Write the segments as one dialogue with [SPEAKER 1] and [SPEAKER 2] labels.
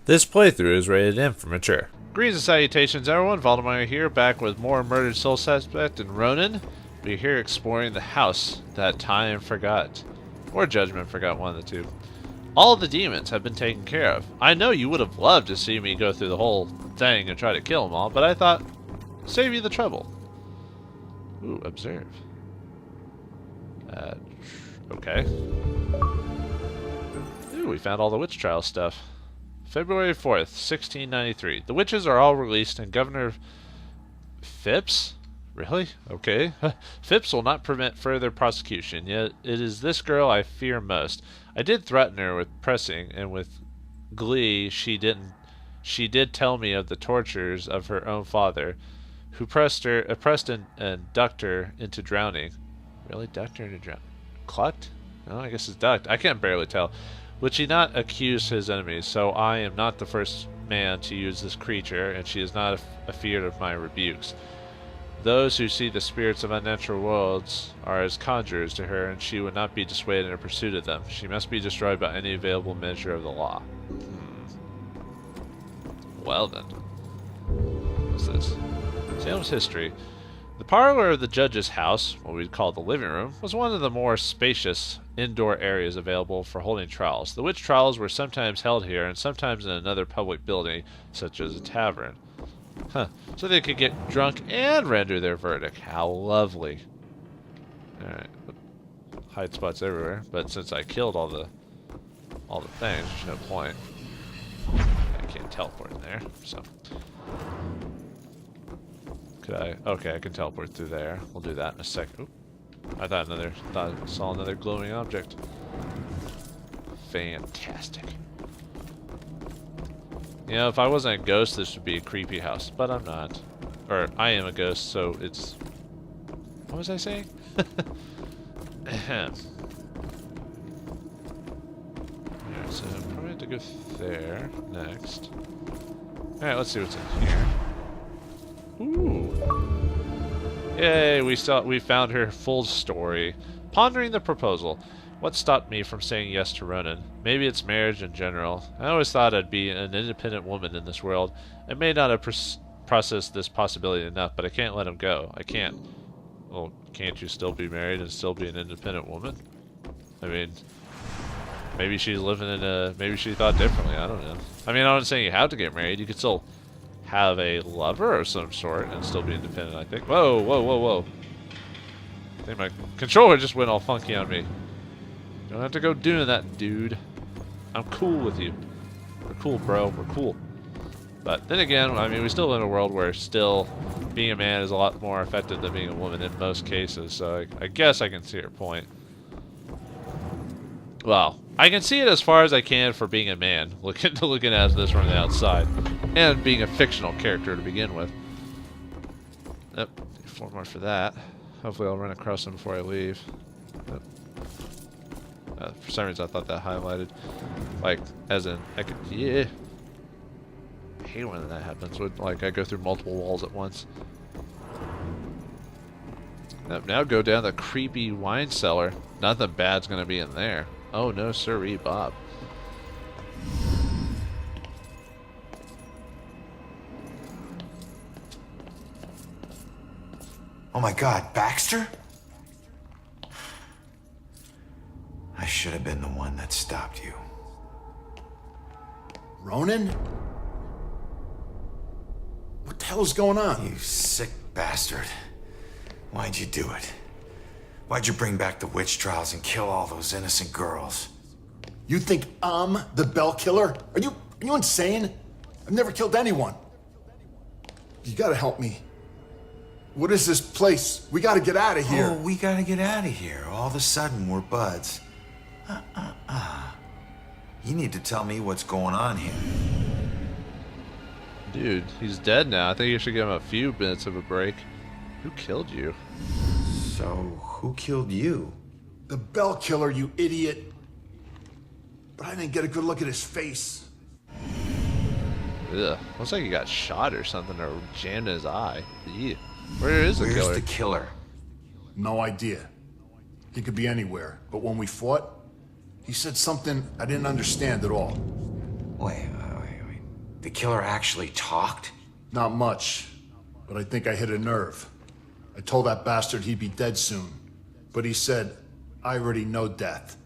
[SPEAKER 1] This playthrough is rated M for mature.
[SPEAKER 2] Greetings and salutations everyone, Vauldemare here, back with more Murdered Soul Suspect and Ronin. We're here exploring the house that time forgot. Or Judgment forgot, one of the two. All of the demons have been taken care of. I know you would have loved to see me go through the whole thing and try to kill them all, but I thought, save you the trouble. Ooh, observe. Okay. Ooh, we found all the witch trial stuff. February 4th, 1693. The witches are all released and Governor Phipps? Really? Okay. Phipps will not permit further prosecution, yet it is this girl I fear most. I did threaten her with pressing, and with glee she did tell me of the tortures of her own father, who oppressed and ducked her into drowning. Really? Ducked her into drowning? Clucked? No, I guess it's ducked. I can barely tell. Would she not accuse his enemies? So I am not the first man to use this creature, and she is not afeard of my rebukes. Those who see the spirits of unnatural worlds are as conjurers to her, and she would not be dissuaded in her pursuit of them. She must be destroyed by any available measure of the law. Well then. What's this? Salem's history. The parlor of the judge's house, what we'd call the living room, was one of the more spacious indoor areas available for holding trials. The witch trials were sometimes held here and sometimes in another public building, such as a tavern. So they could get drunk and render their verdict. How lovely. Alright. Hide spots everywhere, but since I killed all the things, there's no point. I can't teleport in there, so. Could I? Okay, I can teleport through there. We'll do that in a second. Oop. I thought I saw another glowing object. Fantastic. You know, if I wasn't a ghost, this would be a creepy house, but I'm not. Or, I am a ghost, so it's... What was I saying? Ahem. Alright, so I probably have to go there next. Alright, let's see what's in here. Ooh. Yay, we found her full story. Pondering the proposal. What stopped me from saying yes to Ronin? Maybe it's marriage in general. I always thought I'd be an independent woman in this world. I may not have processed this possibility enough, but I can't let him go. I can't. Well, can't you still be married and still be an independent woman? I mean, maybe she's living in a... Maybe she thought differently. I don't know. I mean, I'm not saying you have to get married. You could still have a lover of some sort and still be independent, I think. Whoa, whoa, whoa, whoa. I think my controller just went all funky on me. Don't have to go doing that, dude. I'm cool with you. We're cool, bro. We're cool. But then again, I mean, we still live in a world where still being a man is a lot more effective than being a woman in most cases. So I guess I can see your point. Well, I can see it as far as I can for being a man, looking at this from the outside, and being a fictional character to begin with. Yep, 4 more for that. Hopefully I'll run across them before I leave. Yep. For some reason I thought that highlighted, like, as in, I could, yeah. I hate when that happens, when, like, I go through multiple walls at once. Yep, now go down the creepy wine cellar. Nothing bad's gonna be in there. Oh no, sirree, Bob.
[SPEAKER 3] Oh my God, Baxter? I should have been the one that stopped you.
[SPEAKER 4] Ronin? What the hell's going on?
[SPEAKER 3] You sick bastard. Why'd you do it? Why'd you bring back the witch trials and kill all those innocent girls?
[SPEAKER 4] You think I'm the Bell Killer? Are you insane? I've never killed anyone. You gotta help me. What is this place? We gotta get out of here.
[SPEAKER 3] Oh, we gotta get out of here. All of a sudden, we're buds. You need to tell me what's going on here.
[SPEAKER 2] Dude, he's dead now. I think you should give him a few minutes of a break. Who killed you?
[SPEAKER 3] So, who killed you?
[SPEAKER 4] The Bell Killer, you idiot. But I didn't get a good look at his face.
[SPEAKER 2] Ugh. Looks like he got shot or something, or jammed in his eye. Ew. Where is the killer?
[SPEAKER 3] Where's the killer?
[SPEAKER 4] No idea. He could be anywhere. But when we fought, he said something I didn't understand at all.
[SPEAKER 3] Wait. The killer actually talked?
[SPEAKER 4] Not much, but I think I hit a nerve. I told that bastard he'd be dead soon, but he said, I already know death.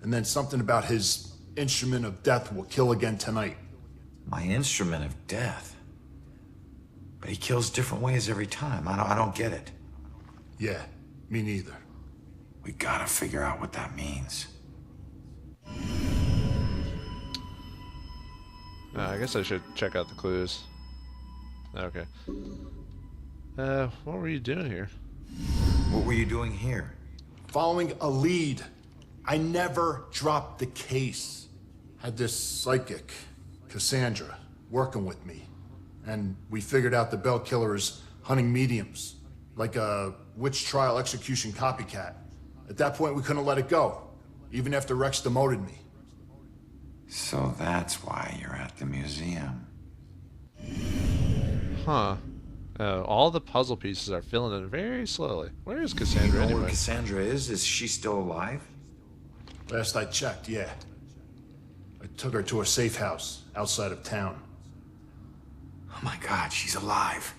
[SPEAKER 4] And then something about his instrument of death will kill again tonight.
[SPEAKER 3] My instrument of death? But he kills different ways every time. I don't get it.
[SPEAKER 4] Yeah, me neither.
[SPEAKER 3] We gotta figure out what that means.
[SPEAKER 2] I guess I should check out the clues. Okay. What were you doing here?
[SPEAKER 3] What were you doing here?
[SPEAKER 4] Following a lead. I never dropped the case. Had this psychic, Cassandra, working with me. And we figured out the Bell Killer is hunting mediums, like a witch trial execution copycat. At that point, we couldn't let it go, even after Rex demoted me.
[SPEAKER 3] So that's why you're at the museum.
[SPEAKER 2] Huh. All the puzzle pieces are filling in very slowly. Where is
[SPEAKER 3] You
[SPEAKER 2] Cassandra
[SPEAKER 3] know
[SPEAKER 2] anyway?
[SPEAKER 3] where Cassandra is? Is she still alive?
[SPEAKER 4] Last I checked, yeah. I took her to a safe house outside of town.
[SPEAKER 3] Oh my God, she's alive.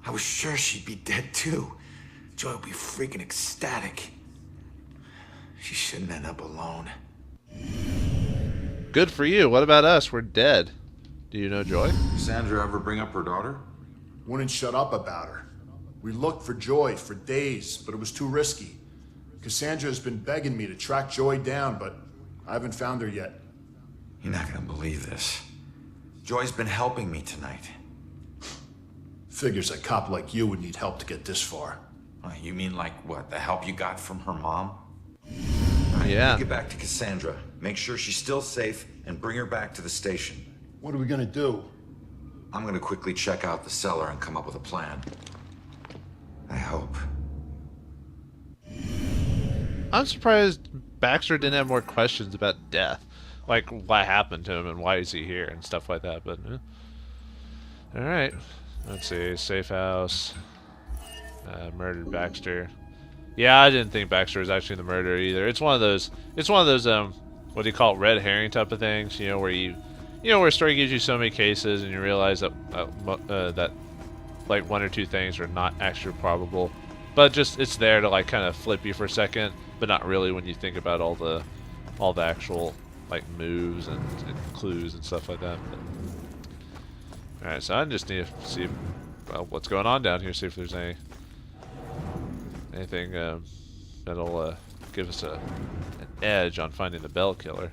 [SPEAKER 3] I was sure she'd be dead too. Joy would be freaking ecstatic. She shouldn't end up alone.
[SPEAKER 2] Good for you. What about us? We're dead. Do you know Joy?
[SPEAKER 3] Cassandra ever bring up her daughter?
[SPEAKER 4] Wouldn't shut up about her. We looked for Joy for days, but it was too risky. Cassandra has been begging me to track Joy down, but I haven't found her yet.
[SPEAKER 3] You're not gonna believe this. Joy's been helping me tonight.
[SPEAKER 4] Figures a cop like you would need help to get this far.
[SPEAKER 3] You mean like what? The help you got from her mom?
[SPEAKER 2] Yeah.
[SPEAKER 3] Get back to Cassandra. Make sure she's still safe and bring her back to the station.
[SPEAKER 4] What are we gonna do?
[SPEAKER 3] I'm gonna quickly check out the cellar and come up with a plan. I hope.
[SPEAKER 2] I'm surprised Baxter didn't have more questions about death. Like, what happened to him and why is he here and stuff like that, but... Alright. Let's see. Safe house. Murdered Baxter. Yeah, I didn't think Baxter was actually the murderer either. It's one of those, what do you call it, red herring type of things, you know, where where a story gives you so many cases and you realize that, that like one or two things are not actually probable. But just, it's there to like kind of flip you for a second, but not really when you think about all the actual like moves and clues and stuff like that. Alright, so I just need to see what's going on down here, see if there's anything that'll give us an edge on finding the Bell Killer.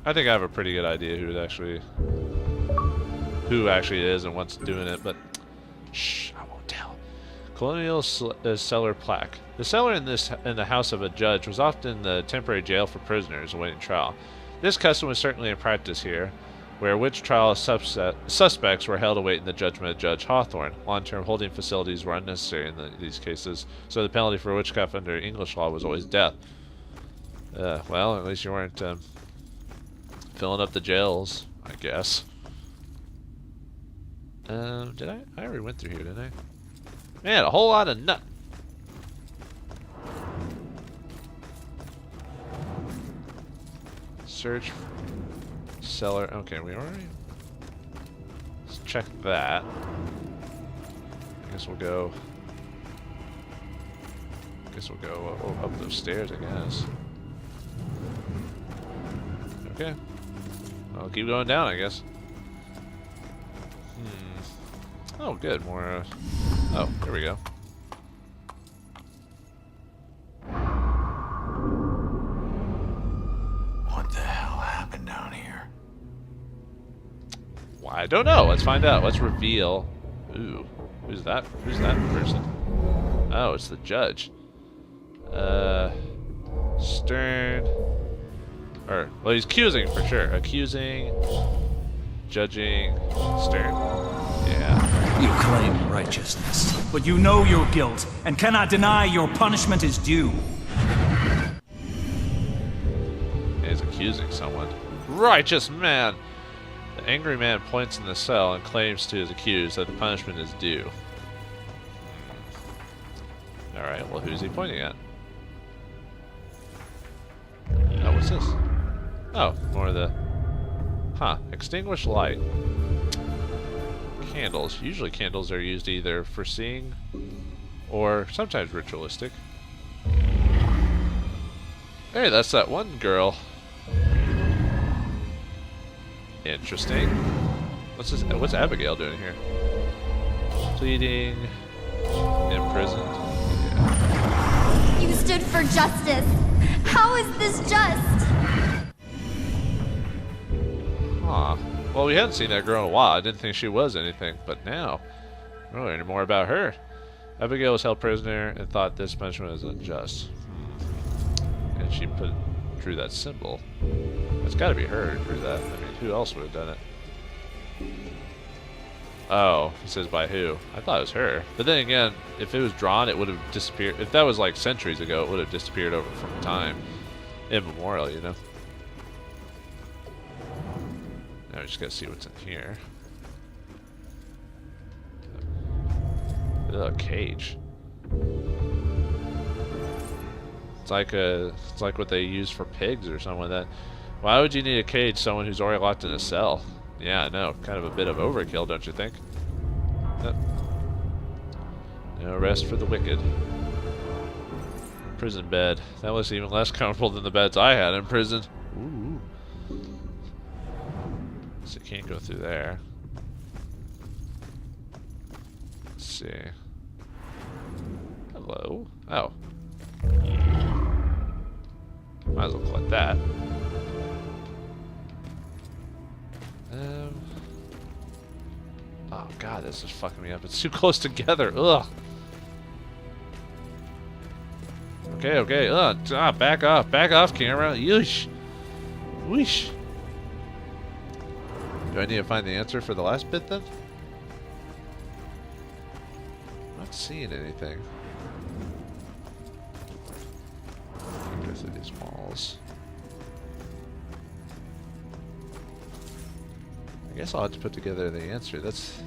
[SPEAKER 2] I think I have a pretty good idea who actually is and what's doing it, but shh, I won't tell. Colonial cellar plaque. The cellar in the house of a judge was often the temporary jail for prisoners awaiting trial. This custom was certainly in practice here, where witch trial suspects were held awaiting the judgment of Judge Hawthorne. Long-term holding facilities were unnecessary in these cases, so the penalty for witchcraft under English law was always death. Well, at least you weren't filling up the jails, I guess. Did I? I already went through here, didn't I? Man, a whole lot of nut. Search cellar. Okay, we already. Let's check that. I guess we'll go. Up those stairs, I guess. Okay. I'll keep going down, I guess. Oh, good. More. Oh, there we go.
[SPEAKER 3] What the hell happened down here?
[SPEAKER 2] Well, I don't know. Let's find out. Let's reveal. Ooh, who's that? Who's that person? Oh, it's the judge. Stern. Or, well, he's accusing for sure. Accusing, judging, Stern. Yeah.
[SPEAKER 5] You claim righteousness, but you know your guilt and cannot deny your punishment is due.
[SPEAKER 2] He's accusing someone. Righteous man! The angry man points in the cell and claims to his accused that the punishment is due. Alright, well, who's he pointing at? Oh, what's this? Oh, more of the Huh. Extinguish light. Candles. Usually candles are used either for seeing or sometimes ritualistic. Hey, that's that one girl. Interesting. What's Abigail doing here? Pleading. Imprisoned. Yeah.
[SPEAKER 6] You stood for justice. How is this just?
[SPEAKER 2] Huh. Well, we hadn't seen that girl in a while. I didn't think she was anything, but now we're learning more about her. Abigail was held prisoner and thought this punishment was unjust. And she drew that symbol. It's got to be her who drew that. I mean, who else would have done it? Oh, he says by who? I thought it was her. But then again, if it was drawn, it would have disappeared. If that was like centuries ago, it would have disappeared over from time immemorial, you know? Now we just gotta see what's in here. Ugh, cage. It's like what they use for pigs or something like that. Why would you need a cage someone who's already locked in a cell? Yeah, I know. Kind of a bit of overkill, don't you think? Yep. No rest for the wicked. Prison bed. That was even less comfortable than the beds I had in prison. Ooh. So you can't go through there. Let's see. Hello. Oh. Might as well collect that. Oh god, this is fucking me up. It's too close together. Ugh. Okay, okay. Back off, camera. Yeesh. Weesh. Do I need to find the answer for the last bit then? I'm not seeing anything. Go through these walls. I guess I'll have to put together the answer. That's...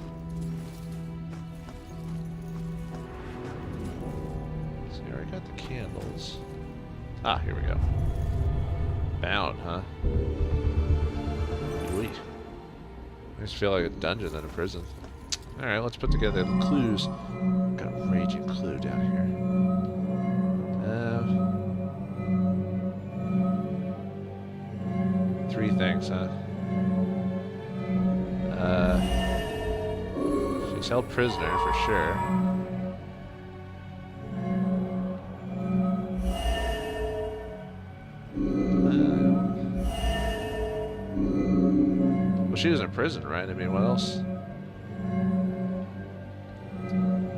[SPEAKER 2] See, I already got the candles. Ah, here we go. Bound, huh? Sweet. I just feel like a dungeon than a prison. Alright, let's put together the clues. Got a raging clue down here. Three things, huh? She's held prisoner for sure. Well, she was in prison, right? I mean, what else?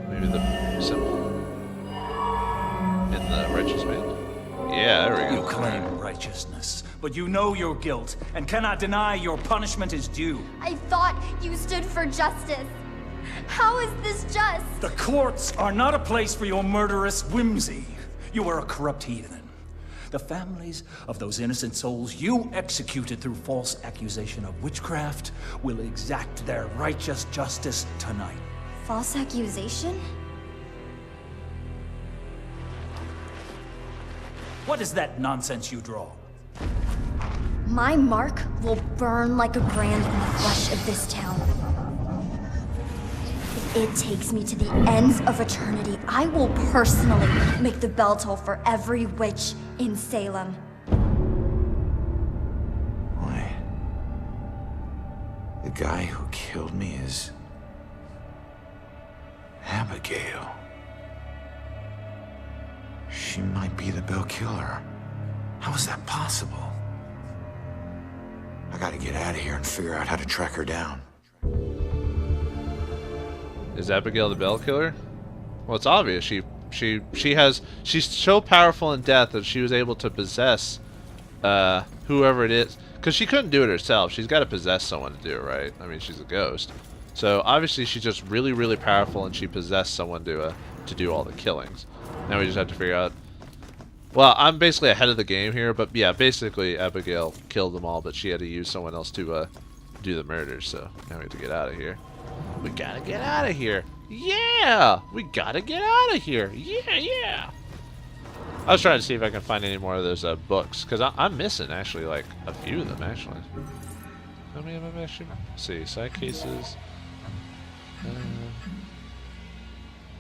[SPEAKER 2] Maybe the symbol in the righteous man? Yeah, there we go.
[SPEAKER 5] You claim righteousness, but you know your guilt and cannot deny your punishment is due.
[SPEAKER 6] I thought you stood for justice. How is this just?
[SPEAKER 5] The courts are not a place for your murderous whimsy. You are a corrupt heathen. The families of those innocent souls you executed through false accusation of witchcraft will exact their righteous justice tonight.
[SPEAKER 6] False accusation?
[SPEAKER 5] What is that nonsense you draw?
[SPEAKER 6] My mark will burn like a brand in the flesh of this town. If it takes me to the ends of eternity, I will personally make the bell toll for every witch in Salem.
[SPEAKER 3] Wait. The guy who killed me is... Abigail. She might be the bell killer. How is that possible? I gotta get out of here and figure out how to track her down.
[SPEAKER 2] Is Abigail the bell killer? Well, it's obvious. She's so powerful in death that she was able to possess whoever it is. Because she couldn't do it herself. She's got to possess someone to do it, right? I mean, she's a ghost. So obviously she's just really, really powerful, and she possessed someone to do all the killings. Now we just have to figure out. Well, I'm basically ahead of the game here, but yeah, basically Abigail killed them all, but she had to use someone else to do the murders. So now we have to get out of here. We gotta get out of here. Yeah! We gotta get out of here. Yeah, yeah! I was trying to see if I can find any more of those books, because I'm missing, actually, like, a few of them, actually. How many am I missing? Let's see, side cases.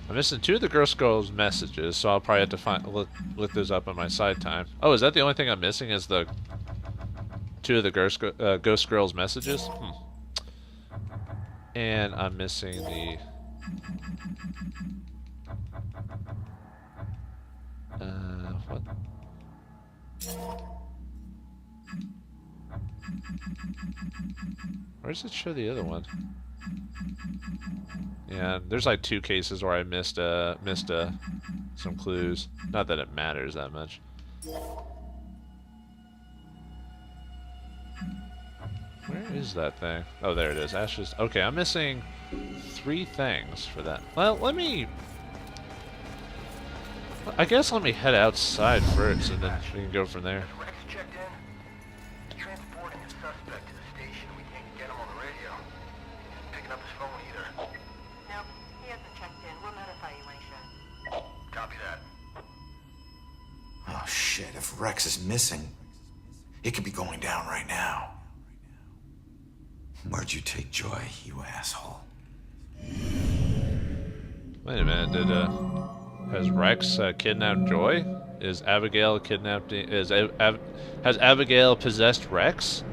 [SPEAKER 2] I'm missing 2 of the Girls messages, so I'll probably have to look those up on my side time. Oh, is that the only thing I'm missing? Is the 2 of the Ghost Girls messages? And I'm missing the... what? Where does it show the other one? Yeah, there's like 2 cases where I missed some clues. Not that it matters that much. Where is that thing? Oh, there it is. Ashes. Okay, I'm missing 3 things for that. Well, I guess let me head outside first, and then we can go from there.
[SPEAKER 7] Rex checked in. Transporting a suspect to the station. We can't get him on the radio. He isn't picking up his phone either.
[SPEAKER 8] Nope, he hasn't checked in. We'll notify you when he should.
[SPEAKER 7] Copy that.
[SPEAKER 3] Oh shit, if Rex is missing, it could be going down right now. Where'd you take Joy, you asshole?
[SPEAKER 2] Wait a minute, has Rex kidnapped Joy? Is Abigail kidnapped? Has Abigail possessed Rex?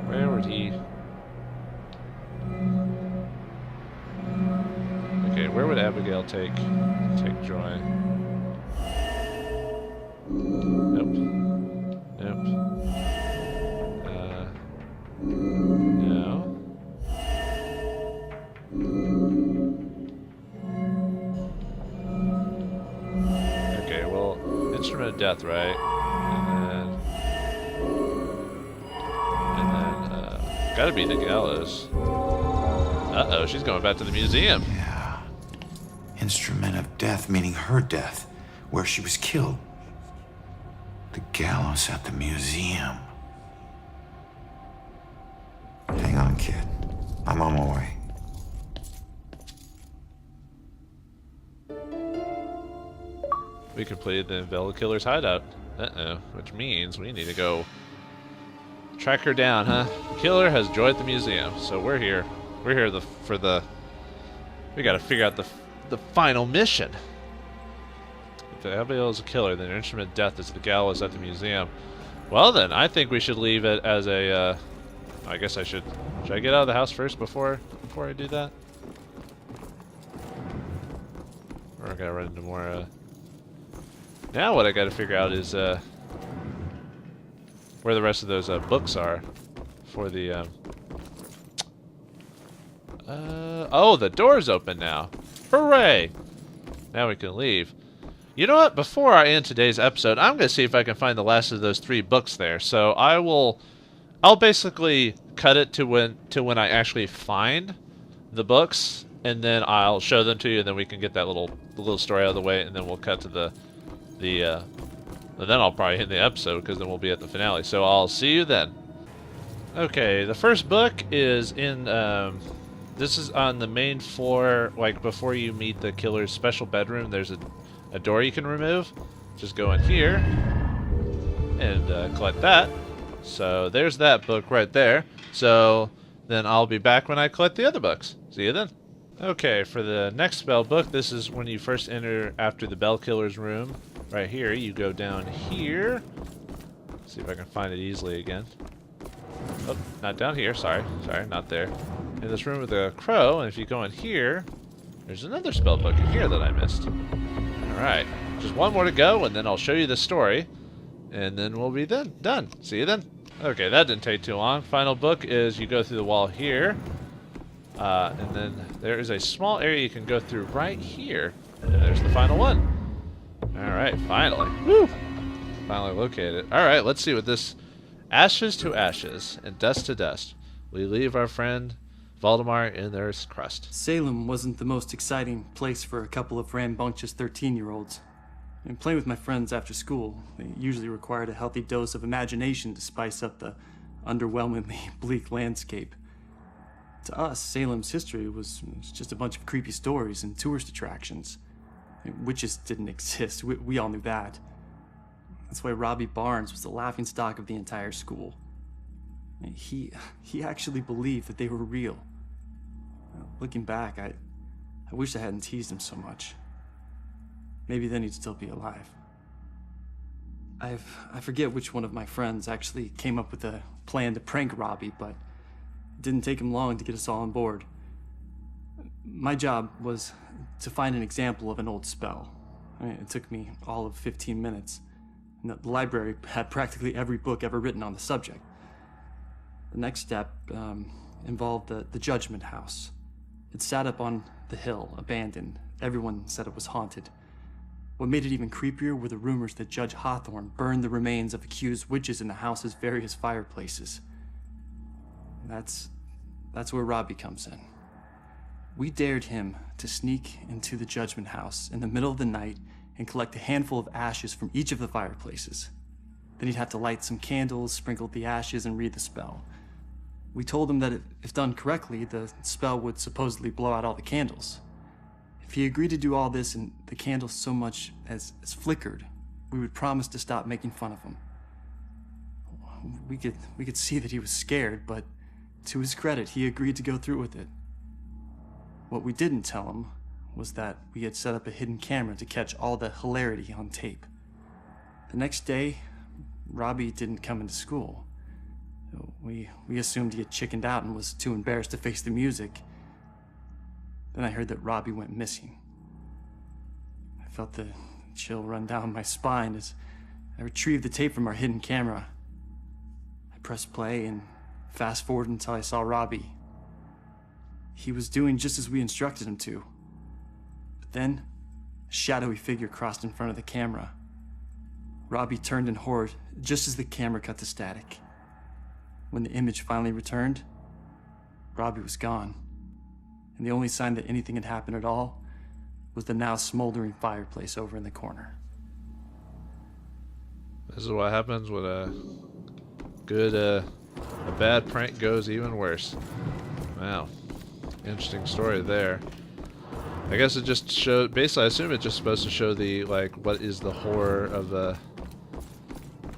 [SPEAKER 2] Where would he? Okay, where would Abigail take Joy? Nope. Nope. No. Okay, well, instrument of death, right? And then, gotta be the gallows. Uh-oh, she's going back to the museum.
[SPEAKER 3] Yeah. Instrument of death, meaning her death, where she was killed. The gallows at the museum. Hang on, kid. I'm on my way.
[SPEAKER 2] We completed the Vela Killer's hideout. Uh-oh, which means we need to go track her down, huh? The killer has Joy at the museum, so we're here. We're here we gotta figure out the final mission. If Abigail is a killer, then her instrument of death is the gallows at the museum. Well then, I think we should leave it as a, I guess I should I get out of the house first before I do that? Or I gotta run into more, now what I gotta figure out is, where the rest of those, books are for the, oh, the door's open now. Hooray! Now we can leave. You know what? Before I end today's episode, I'm gonna see if I can find the last of those 3 books there. So I'll basically cut it to when I actually find the books, and then I'll show them to you, and then we can get that little story out of the way, and then we'll cut to and then I'll probably end the episode, because then we'll be at the finale. So I'll see you then. Okay, the first book is in, this is on the main floor, like before you meet the killer's special bedroom. There's a door you can remove. Just go in here and collect that. So there's that book right there. So then I'll be back when I collect the other books. See you then. Okay, for the next spell book, this is when you first enter after the Bell Killer's room. Right here, you go down here. See if I can find it easily again. Oh, not down here, sorry, not there. In this room with the crow, and if you go in here, there's another spell book in here that I missed. Alright, just one more to go, and then I'll show you the story, and then we'll be done. See you then. Okay, that didn't take too long. Final book is you go through the wall here, and then there is a small area you can go through right here, and there's the final one. Alright, finally. Woo! Finally located. Alright, let's see what this... Ashes to ashes, and dust to dust. We leave our friend Vauldemare in their crust.
[SPEAKER 9] Salem wasn't the most exciting place for a couple of rambunctious 13-year-olds. And playing with my friends after school, they usually required a healthy dose of imagination to spice up the underwhelmingly bleak landscape. To us, Salem's history was just a bunch of creepy stories and tourist attractions. Witches didn't exist, we all knew that. That's why Robbie Barnes was the laughingstock of the entire school. He actually believed that they were real. Looking back, I wish I hadn't teased him so much. Maybe then he'd still be alive. I forget which one of my friends actually came up with a plan to prank Robbie, but it didn't take him long to get us all on board. My job was to find an example of an old spell. It took me all of 15 minutes. And the library had practically every book ever written on the subject. The next step involved the Judgment House. It sat up on the hill, abandoned. Everyone said it was haunted. What made it even creepier were the rumors that Judge Hawthorne burned the remains of accused witches in the house's various fireplaces. That's where Robbie comes in. We dared him to sneak into the Judgment House in the middle of the night and collect a handful of ashes from each of the fireplaces. Then he'd have to light some candles, sprinkle the ashes, and read the spell. We told him that if done correctly, the spell would supposedly blow out all the candles. If he agreed to do all this and the candles so much as flickered, we would promise to stop making fun of him. We could see that he was scared, but to his credit, he agreed to go through with it. What we didn't tell him was that we had set up a hidden camera to catch all the hilarity on tape. The next day, Robbie didn't come into school. We assumed he had chickened out and was too embarrassed to face the music. Then I heard that Robbie went missing. I felt the chill run down my spine as I retrieved the tape from our hidden camera. I pressed play and fast forward until I saw Robbie. He was doing just as we instructed him to. But then, a shadowy figure crossed in front of the camera. Robbie turned in horror just as the camera cut to static. When the image finally returned, Robbie was gone. And the only sign that anything had happened at all was the now smoldering fireplace over in the corner.
[SPEAKER 2] This is what happens when a bad prank goes even worse. Wow. Interesting story there. I guess it just showed, basically I assume it's just supposed to show the, like, what is the horror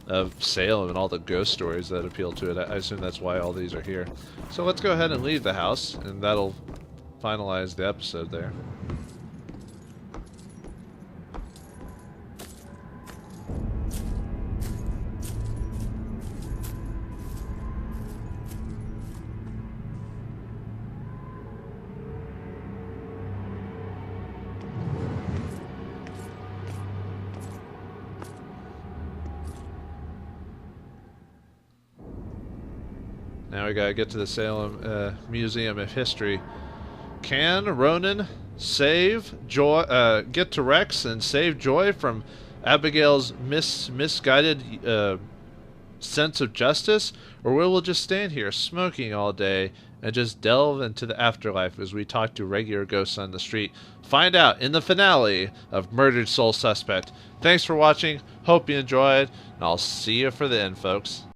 [SPEAKER 2] of Salem and all the ghost stories that appeal to it. I assume that's why all these are here. So let's go ahead and leave the house, and that'll finalize the episode there. Now we gotta get to the Salem Museum of History. Can Ronan save Joy? Get to Rex and save Joy from Abigail's misguided sense of justice, or will we just stand here smoking all day and just delve into the afterlife as we talk to regular ghosts on the street? Find out in the finale of Murdered Soul Suspect. Thanks for watching. Hope you enjoyed, and I'll see you for the end, folks.